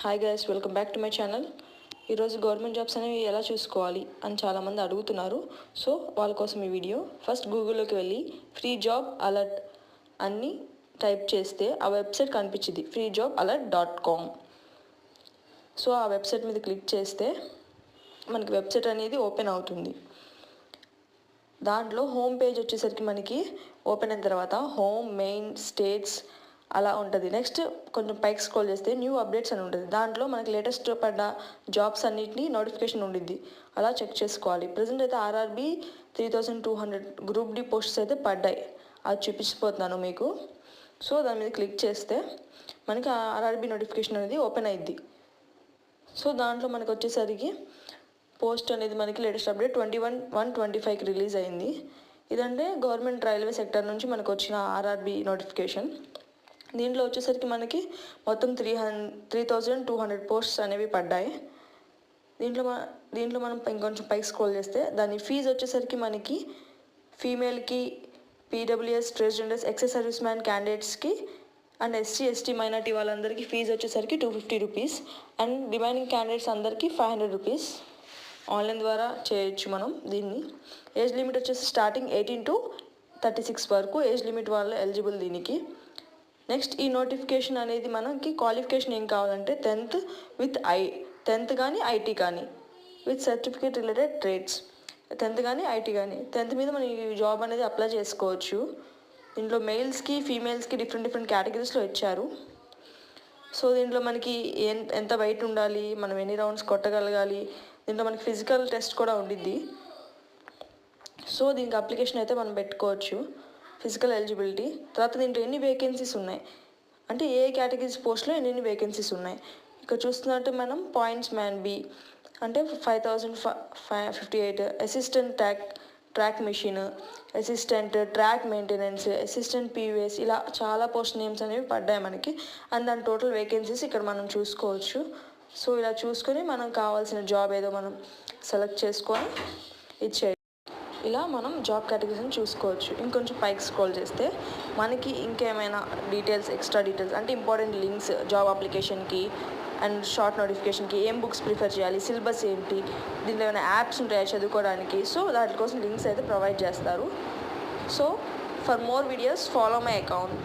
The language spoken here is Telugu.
Hi guys, welcome back to my channel. ఈరోజు గవర్నమెంట్ జాబ్స్ అనేవి ఎలా చూసుకోవాలి అని చాలామంది అడుగుతున్నారు. సో వాళ్ళ కోసం ఈ వీడియో. ఫస్ట్ గూగుల్లోకి వెళ్ళి ఫ్రీ జాబ్ అలర్ట్ అని టైప్ చేస్తే ఆ వెబ్సైట్ కనిపించింది, freejobalert.com. సో ఆ వెబ్సైట్ మీద క్లిక్ చేస్తే మనకి వెబ్సైట్ అనేది ఓపెన్ అవుతుంది. దాంట్లో హోమ్ పేజ్ వచ్చేసరికి మనకి ఓపెన్ అయిన తర్వాత హోమ్, మెయిన్, స్టేట్స్ అలా ఉంటుంది. నెక్స్ట్ కొంచెం పైకి స్క్రోల్ చేస్తే న్యూ అప్డేట్స్ అని ఉంటుంది. దాంట్లో మనకి లేటెస్ట్ పడ్డ జాబ్స్ అన్నిటిని నోటిఫికేషన్ ఉండిద్ది, అలా చెక్ చేసుకోవాలి. ప్రజెంట్ అయితే ఆర్ఆర్బీ 3200 గ్రూప్ డి పోస్ట్స్ అయితే పడ్డాయి, అది చూపించిపోతున్నాను మీకు. సో దాని మీద క్లిక్ చేస్తే మనకి ఆర్ఆర్బీ నోటిఫికేషన్ అనేది ఓపెన్ అయ్యిద్ది. సో దాంట్లో మనకి వచ్చేసరికి పోస్ట్ అనేది మనకి లేటెస్ట్ అప్డేట్ 21/1/25కి రిలీజ్ అయింది. ఇదంటే గవర్నమెంట్ రైల్వే సెక్టర్ నుంచి మనకు వచ్చిన ఆర్ఆర్బీ నోటిఫికేషన్. దీంట్లో వచ్చేసరికి మనకి మొత్తం 3200 పోస్ట్స్ అనేవి పడ్డాయి. దీంట్లో మనం ఇంకొంచెం పైకి స్క్రోల్ చేస్తే దాని ఫీజు వచ్చేసరికి మనకి ఫీమేల్కి, PWS, transgenders, ex serviceman క్యాండిడేట్స్కి అండ్ ఎస్సీ మైనార్టీ వాళ్ళందరికీ ఫీజు వచ్చేసరికి 250 రూపీస్ అండ్ రిమైనింగ్ క్యాండిడేట్స్ అందరికీ 500 రూపీస్. ఆన్లైన్ ద్వారా చేయొచ్చు మనం దీన్ని. ఏజ్ లిమిట్ వచ్చేసి స్టార్టింగ్ 18 to 36 వరకు ఏజ్ లిమిట్ వాళ్ళు ఎలిజిబుల్ దీనికి. నెక్స్ట్ ఈ నోటిఫికేషన్ అనేది మనకి క్వాలిఫికేషన్ ఏం కావాలంటే 10th కానీ ఐటీ కానీ with certificate related trades. 10th కానీ ఐటీ కానీ 10th మీద మనం ఈ జాబ్ అనేది అప్లై చేసుకోవచ్చు. దీంట్లో మెయిల్స్కి, ఫీమేల్స్కి డిఫరెంట్ కేటగిరీస్లో ఇచ్చారు. సో దీంట్లో మనకి ఎంత వెయిట్ ఉండాలి, మనం ఎన్ని రౌండ్స్ కొట్టగలగాలి, దీంట్లో మనకి ఫిజికల్ టెస్ట్ కూడా ఉండిద్ది. సో దీనికి అప్లికేషన్ అయితే మనం పెట్టుకోవచ్చు, ఫిజికల్ ఎలిజిబిలిటీ. తర్వాత దీంట్లో ఎన్ని వేకెన్సీస్ ఉన్నాయి అంటే ఏ కేటగిరీస్ పోస్ట్లో ఎన్ని వేకెన్సీస్ ఉన్నాయి. ఇక్కడ చూస్తున్నట్టు మనం పాయింట్స్ మ్యాన్ బి అంటే 5058, assistant track machine, assistant track maintenance, assistant PVS, ఇలా చాలా పోస్ట్ నేమ్స్ అనేవి పడ్డాయి మనకి. అండ్ దాని టోటల్ వేకెన్సీస్ ఇక్కడ మనం చూసుకోవచ్చు. సో ఇలా చూసుకొని మనం కావాల్సిన జాబ్ ఏదో మనం సెలెక్ట్ చేసుకొని ఇచ్చేయాలి. ఇలా మనం జాబ్ కేటగిరీస్ని చూసుకోవచ్చు. ఇంకొంచెం పైకి స్క్రోల్ చేస్తే మనకి ఇంకేమైనా డీటెయిల్స్, ఎక్స్ట్రా డీటెయిల్స్ అంటే ఇంపార్టెంట్ లింక్స్, జాబ్ అప్లికేషన్కి అండ్ షార్ట్ నోటిఫికేషన్కి ఏం బుక్స్ ప్రిఫర్ చేయాలి, సిలబస్ ఏంటి, దీంట్లో ఏమైనా యాప్స్ ఉంటాయా చదువుకోవడానికి. సో దాని కోసం లింక్స్ అయితే ప్రొవైడ్ చేస్తారు. So for more videos follow my account.